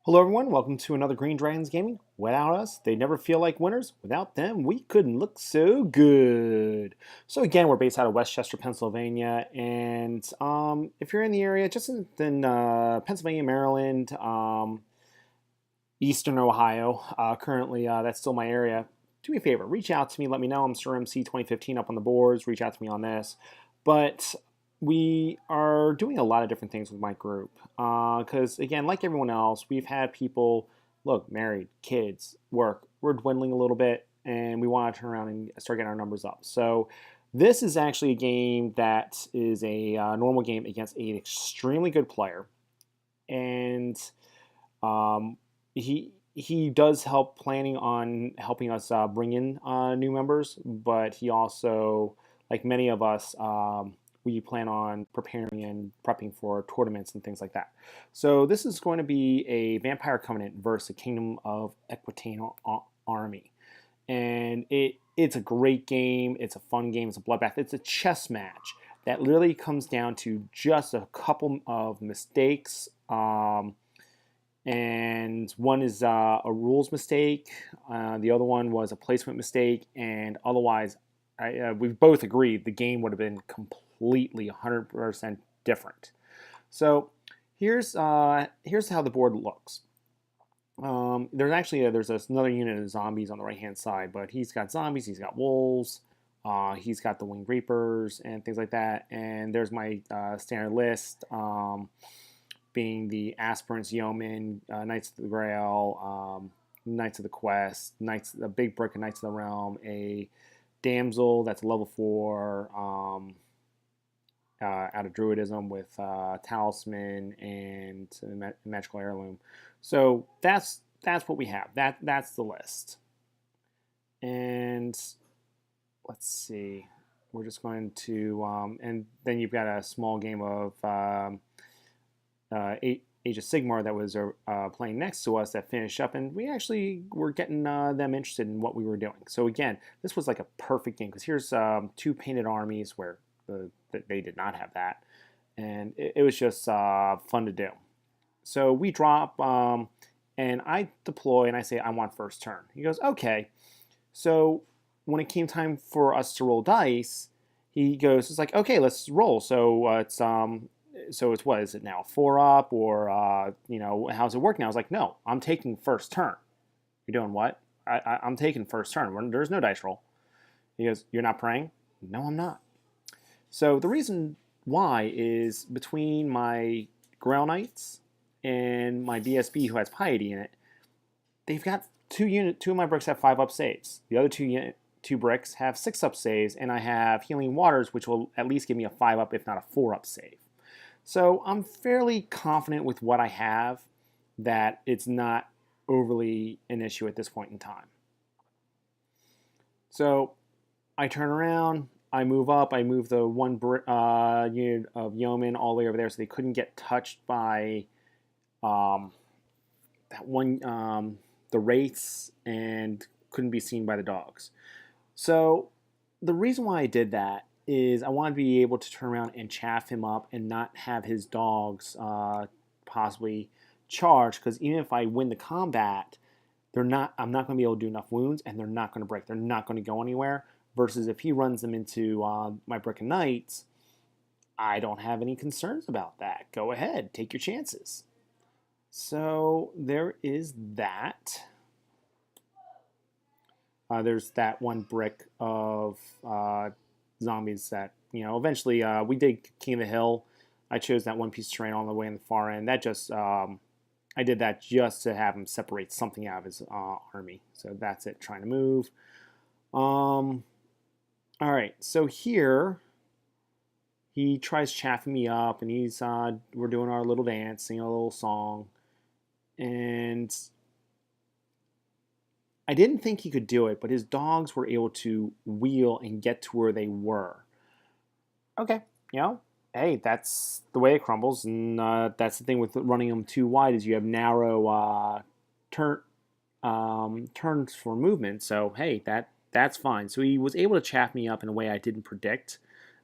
Hello everyone, welcome to another Green Dragons Gaming. Without us, they never feel like winners. Without them, we couldn't look so good. So again, we're based out of Westchester, Pennsylvania, and if you're in the area, just in Pennsylvania, Maryland, Eastern Ohio, currently that's still my area, do me a favor, reach out to me, let me know. I'm Sir MC 2015 up on the boards, reach out to me on this. But we are doing a lot of different things with my group because again, like everyone else, we've had people look married, kids, work, we're dwindling a little bit, and we want to turn around and start getting our numbers up. So this is actually a game that is a normal game against an extremely good player, and um, he does help planning on helping us bring in new members, but he also, like many of us, we plan on preparing and prepping for tournaments and things like that. So this is going to be a Vampire Covenant versus a Kingdom of Equitane army, and it's a great game. It's a fun game. It's a bloodbath. It's a chess match that literally comes down to just a couple of mistakes. And one is a rules mistake. The other one was a placement mistake, and otherwise, we've both agreed the game would have been completely 100% different. So here's how the board looks. There's another unit of zombies on the right hand side, but he's got zombies, he's got wolves, he's got the winged reapers and things like that. And there's my standard list. Being the aspirants, yeomen, knights of the grail, knights of the quest, a big brick of knights of the realm, a damsel that's a level 4 out of druidism with talisman and magical heirloom. So that's what we have. That's the list. And let's see, we're just going to and then you've got a small game of Age of Sigmar that was playing next to us that finished up, and we actually were getting them interested in what we were doing. So again, this was like a perfect game because here's two painted armies where they did not have that, and it was just fun to do. So we drop, and I deploy, and I say I want first turn. He goes, okay. So when it came time for us to roll dice, he goes, it's like, okay, let's roll. So it's what is it now? 4 up or how's it work now? I was like, no, I'm taking first turn. You're doing what? I'm taking first turn. There's no dice roll. He goes, you're not praying? No, I'm not. So the reason why is between my Grail Knights and my BSB who has Piety in it, they've got two of my bricks have 5 up saves. The other two bricks have 6 up saves, and I have Healing Waters, which will at least give me a 5 up, if not a 4 up save. So I'm fairly confident with what I have that it's not overly an issue at this point in time. So I turn around, I move up, I move the one unit of yeomen all the way over there so they couldn't get touched by the wraiths and couldn't be seen by the dogs. So the reason why I did that is I want to be able to turn around and chaff him up and not have his dogs possibly charge, because even if I win the combat, I'm not going to be able to do enough wounds, and they're not going to break. They're not going to go anywhere, versus if he runs them into my Brick and Knights, I don't have any concerns about that. Go ahead, take your chances. So there is that. There's that one brick of zombies that, eventually we did King of the Hill. I chose that one piece of terrain all the way in the far end. That just, I did that just to have him separate something out of his army. So that's it, trying to move. All right, so here he tries chaffing me up, and we're doing our little dance, singing a little song, and I didn't think he could do it, but his dogs were able to wheel and get to where they were. Okay, hey, that's the way it crumbles, and that's the thing with running them too wide is you have narrow turns for movement. So hey, that's fine. So he was able to chaff me up in a way I didn't predict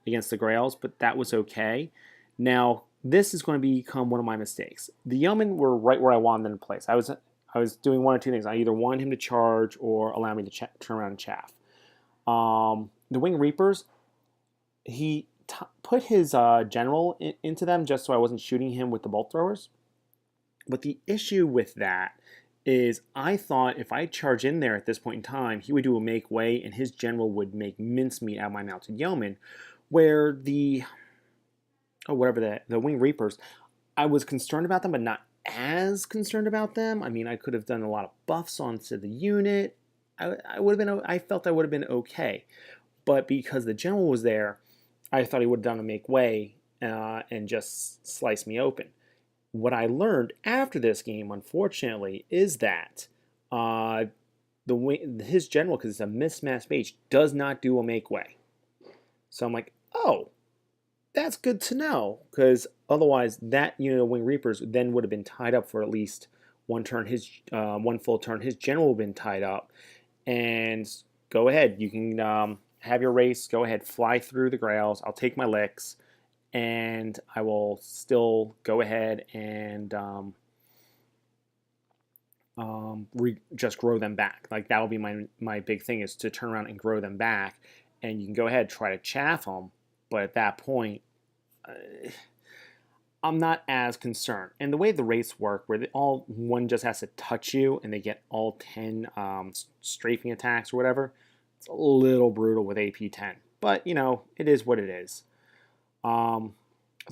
against the Grails, but that was okay. Now this is going to become one of my mistakes. The yeomen were right where I wanted them to place. I was doing one or two things. I either wanted him to charge or allow me to turn around and chaff. The Wing Reapers, he put his general into them just so I wasn't shooting him with the bolt throwers. But the issue with that is I thought if I charge in there at this point in time, he would do a make way and his general would make mincemeat out of my mounted yeoman, where the Wing Reapers, I was concerned about them, but not as concerned about them. I mean, I could have done a lot of buffs onto the unit. I felt I would have been okay, but because the general was there, I thought he would have done a make way and just slice me open. What I learned after this game, unfortunately, is that his general, because it's a mismatched mage, does not do a make way. So I'm like, oh, that's good to know, because otherwise that unit of Wing Reapers then would have been tied up for at least one turn. One full turn. His general would have been tied up, and go ahead. You can have your race. Go ahead, fly through the grails. I'll take my licks, and I will still go ahead and just grow them back. Like that will be my big thing, is to turn around and grow them back, and you can go ahead try to chaff them. But at that point, I'm not as concerned. And the way the rates work, where one just has to touch you and they get all 10 strafing attacks or whatever, it's a little brutal with AP 10. But, it is what it is. So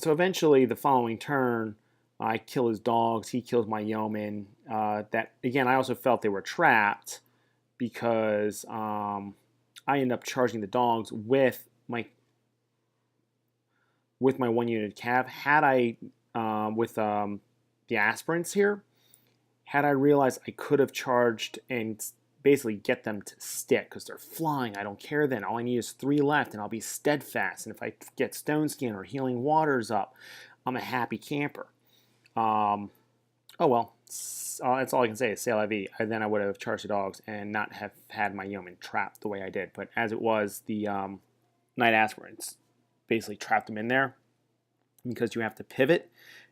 eventually, the following turn, I kill his dogs. He kills my yeoman. That again, I also felt they were trapped because I ended up charging the dogs with my one unit cav. Had I with the aspirants here, had I realized I could have charged and basically get them to stick because they're flying, I don't care then. All I need is 3 left and I'll be steadfast. And if I get Stone Skin or Healing Waters up, I'm a happy camper. Oh well, that's all I can say is c'est la vie. Then I would have charged the dogs and not have had my yeoman trapped the way I did. But as it was, the Knight Aspirants basically trapped them in there because you have to pivot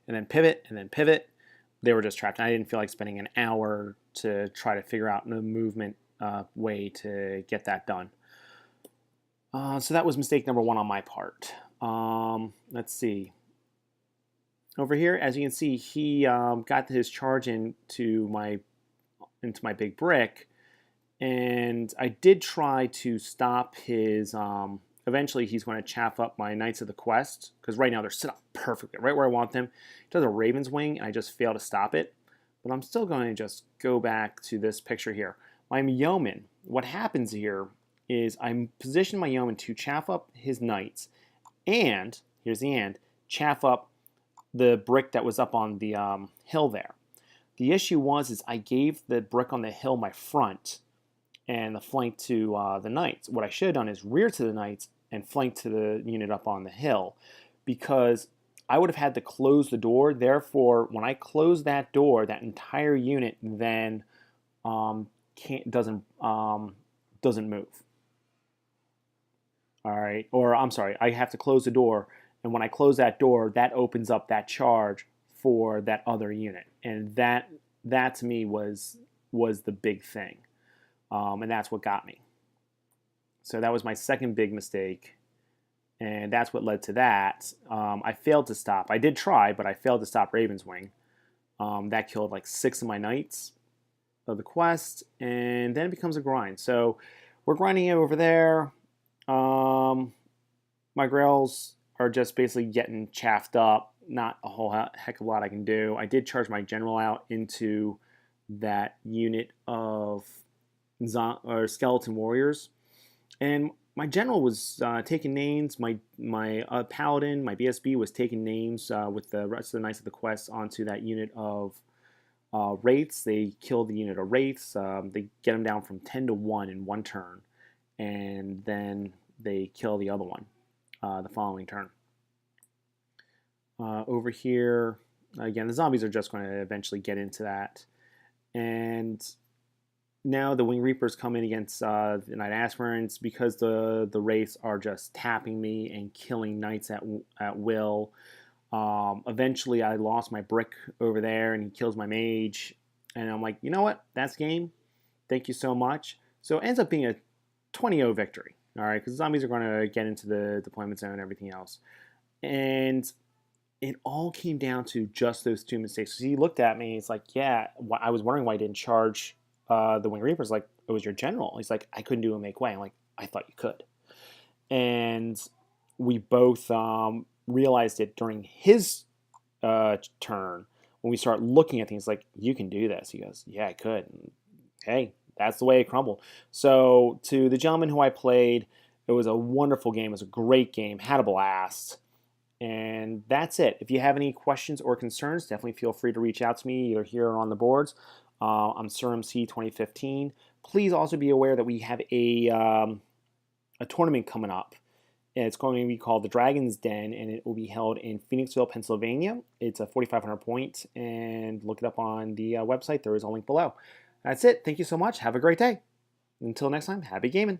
and then pivot and then pivot. They were just trapped. I didn't feel like spending an hour to try to figure out the movement way to get that done. So that was mistake number 1 on my part. Let's see. Over here, as you can see, he got his charge into my big brick, and I did try to stop his. Eventually, he's going to chaff up my Knights of the Quest, because right now they're set up perfectly, right where I want them. He does a Raven's Wing, and I just fail to stop it. But I'm still going to just go back to this picture here. My yeoman, what happens here is I'm positioning my yeoman to chaff up his knights, and, here's the and, chaff up the brick that was up on the hill there. The issue is I gave the brick on the hill my front and the flank to the knights. What I should have done is rear to the knights and flank to the unit up on the hill, because I would have had to close the door. Therefore, when I close that door, that entire unit then doesn't move. All right, or I'm sorry, I have to close the door, and when I close that door, that opens up that charge for that other unit, and that to me was the big thing, and that's what got me. So that was my second big mistake, and that's what led to that. I failed to stop. I did try, but I failed to stop Raven's Wing. That killed like 6 of my knights of the quest, and then it becomes a grind. So we're grinding it over there. My grails are just basically getting chaffed up. Not a whole heck of a lot I can do. I did charge my general out into that unit of skeleton warriors, and my general was taking names. My paladin, my BSB, was taking names with the rest of the Knights of the Quest onto that unit of wraiths. They kill the unit of wraiths. They get them down from 10 to 1 in one turn, and then they kill the other one the following turn. Over here, again, the zombies are just going to eventually get into that. And now the Wing Reapers come in against the Knight Aspirants, because the wraiths are just tapping me and killing knights at will. Eventually, I lost my brick over there, and he kills my mage. And I'm like, you know what? That's game. Thank you so much. So it ends up being a 20-0 victory. All right, because zombies are going to get into the deployment zone and everything else. And it all came down to just those two mistakes. So he looked at me. He's like, yeah, I was wondering why you didn't charge the Wing Reapers. Like, it was your general. He's like, I couldn't do a make way. I'm like, I thought you could. And we both realized it during his turn when we start looking at things like, you can do this. He goes, yeah, I could. And, hey, that's the way it crumbled. So to the gentleman who I played, it was a wonderful game. It was a great game. Had a blast. And that's it. If you have any questions or concerns, definitely feel free to reach out to me either here or on the boards. I'm SirMC 2015. Please also be aware that we have a tournament coming up. It's going to be called the Dragon's Den, and it will be held in Phoenixville, Pennsylvania. It's a 4,500 point, and look it up on the website. There is a link below. That's it. Thank you so much. Have a great day. Until next time, happy gaming.